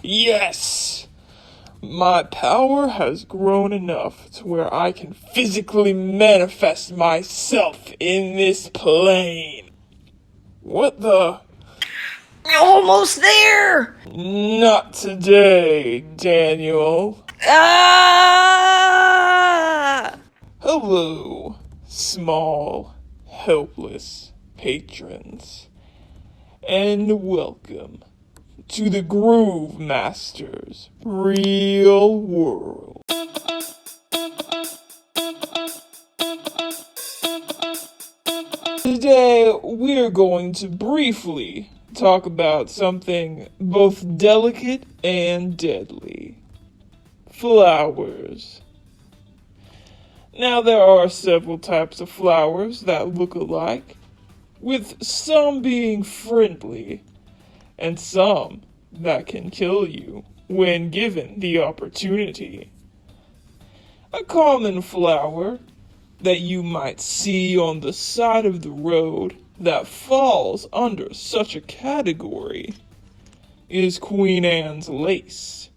Yes! My power has grown enough to where I can physically manifest myself in this plane. What the? Almost there! Not today, Daniel. Ah! Hello, small, helpless patrons, and welcome to the GrooveMaster's real world. Today, we're going to briefly talk about something both delicate and deadly. Flowers. Now, there are several types of flowers that look alike, with some being friendly, and some that can kill you when given the opportunity. A common flower that you might see on the side of the road that falls under such a category is Queen Anne's lace.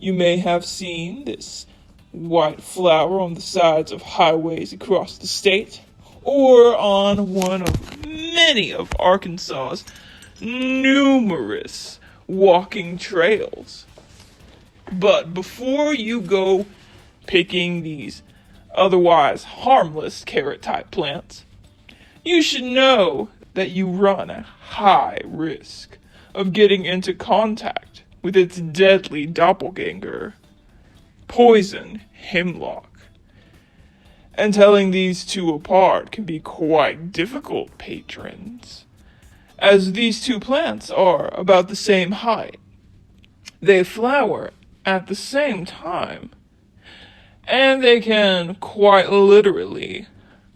You may have seen this white flower on the sides of highways across the state, or on one of many of Arkansas's numerous walking trails. But before you go picking these otherwise harmless carrot-type plants, you should know that you run a high risk of getting into contact with its deadly doppelganger, poison hemlock. And telling these two apart can be quite difficult, patrons, as these two plants are about the same height. They flower at the same time, and they can quite literally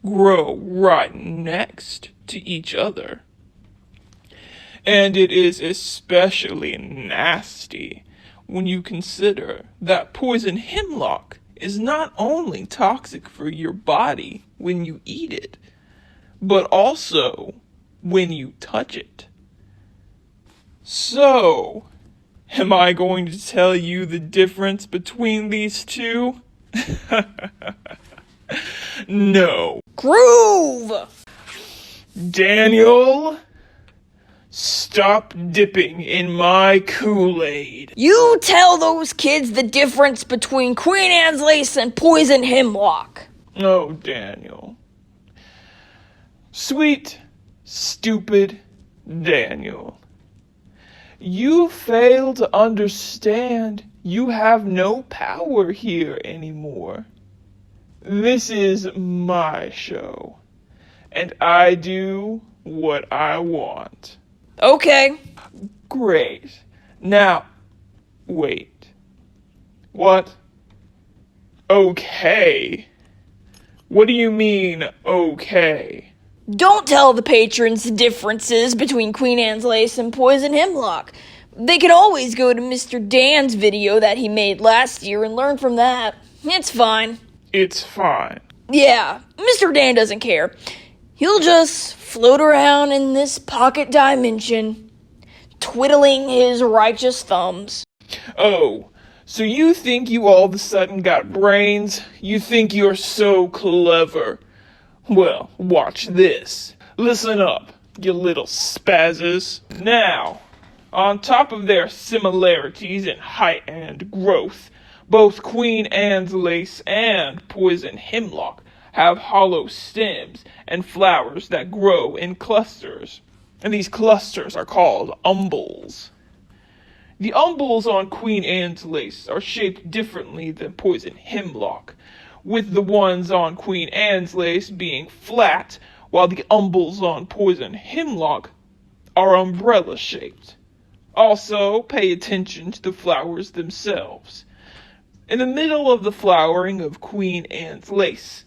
grow right next to each other. And it is especially nasty when you consider that poison hemlock is not only toxic for your body when you eat it, but also when you touch it. So, am I going to tell you the difference between these two? No. Groove! Daniel, stop dipping in my Kool-Aid. You tell those kids the difference between Queen Anne's lace and poison hemlock. Oh, Daniel. Sweet, stupid Daniel. You fail to understand you have no power here anymore. This is my show, and I do what I want. Okay. Great. Now, wait. What? Okay? What do you mean, okay? Don't tell the patrons the differences between Queen Anne's lace and poison hemlock. They can always go to Mr. Dan's video that he made last year and learn from that. It's fine. It's fine. Yeah, Mr. Dan doesn't care. He'll just float around in this pocket dimension, twiddling his righteous thumbs. Oh, so you think you all of a sudden got brains? You think you're so clever? Well, watch this. Listen up, you little spazzes. Now, on top of their similarities in height and growth, both Queen Anne's lace and poison hemlock have hollow stems and flowers that grow in clusters. And these clusters are called umbels. The umbels on Queen Anne's lace are shaped differently than poison hemlock, with the ones on Queen Anne's lace being flat, while the umbels on poison hemlock are umbrella-shaped. Also, pay attention to the flowers themselves. In the middle of the flowering of Queen Anne's lace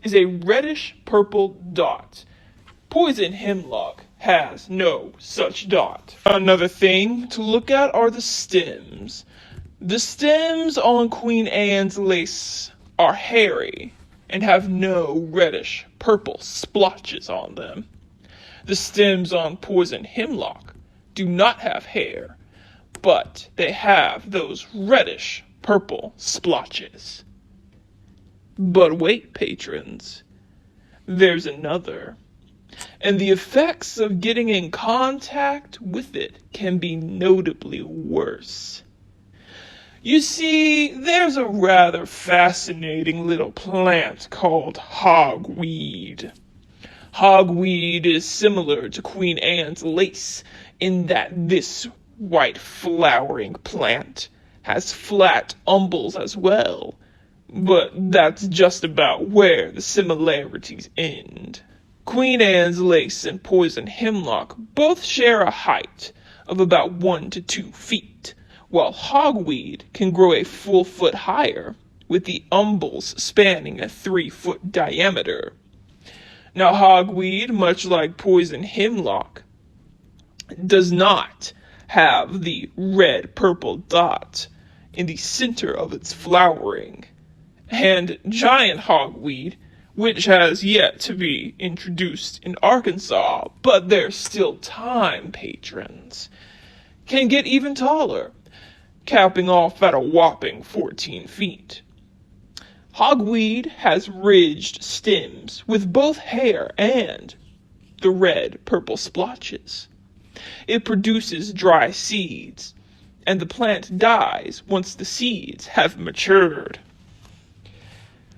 is a reddish-purple dot. Poison hemlock has no such dot. Another thing to look at are the stems. The stems on Queen Anne's lace are hairy and have no reddish-purple splotches on them. The stems on poison hemlock do not have hair, but they have those reddish purple splotches. But wait, patrons, there's another. And the effects of getting in contact with it can be notably worse. You see, there's a rather fascinating little plant called hogweed. Hogweed is similar to Queen Anne's lace in that this white flowering plant has flat umbels as well, but that's just about where the similarities end. Queen Anne's lace and poison hemlock both share a height of about 1 to 2 feet, while hogweed can grow a full foot higher, with the umbels spanning a 3-foot diameter. Now hogweed, much like poison hemlock, does not have the red-purple dot in the center of its flowering, and giant hogweed, which has yet to be introduced in Arkansas, but there's still time, patrons, can get even taller, capping off at a whopping 14 feet. Hogweed has ridged stems with both hair and the red-purple splotches. It produces dry seeds, and the plant dies once the seeds have matured.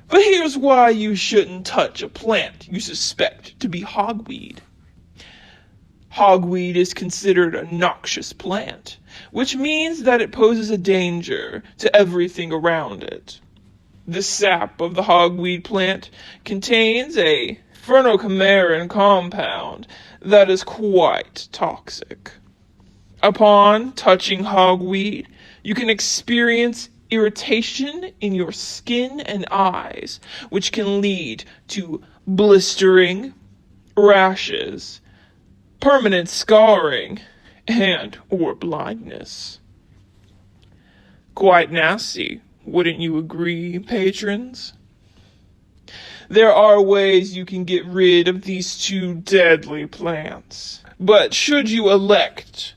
But here's why you shouldn't touch a plant you suspect to be hogweed. Hogweed is considered a noxious plant, which means that it poses a danger to everything around it. The sap of the hogweed plant contains a phenocamarin compound that is quite toxic. Upon touching hogweed, you can experience irritation in your skin and eyes, which can lead to blistering, rashes, permanent scarring, and or blindness. Quite nasty, wouldn't you agree, patrons? There are ways you can get rid of these two deadly plants, but should you elect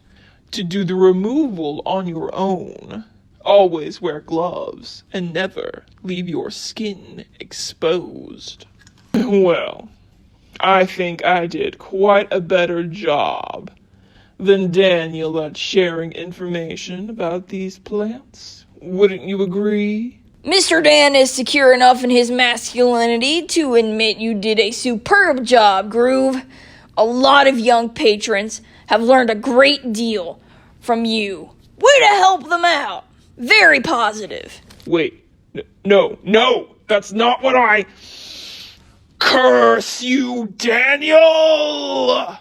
to do the removal on your own, always wear gloves and never leave your skin exposed. Well, I think I did quite a better job than Daniel at sharing information about these plants. Wouldn't you agree? Mr. Dan is secure enough in his masculinity to admit you did a superb job, Groove. A lot of young patrons have learned a great deal from you. Way to help them out. Very positive. Wait, no, that's not what I... Curse you, Daniel!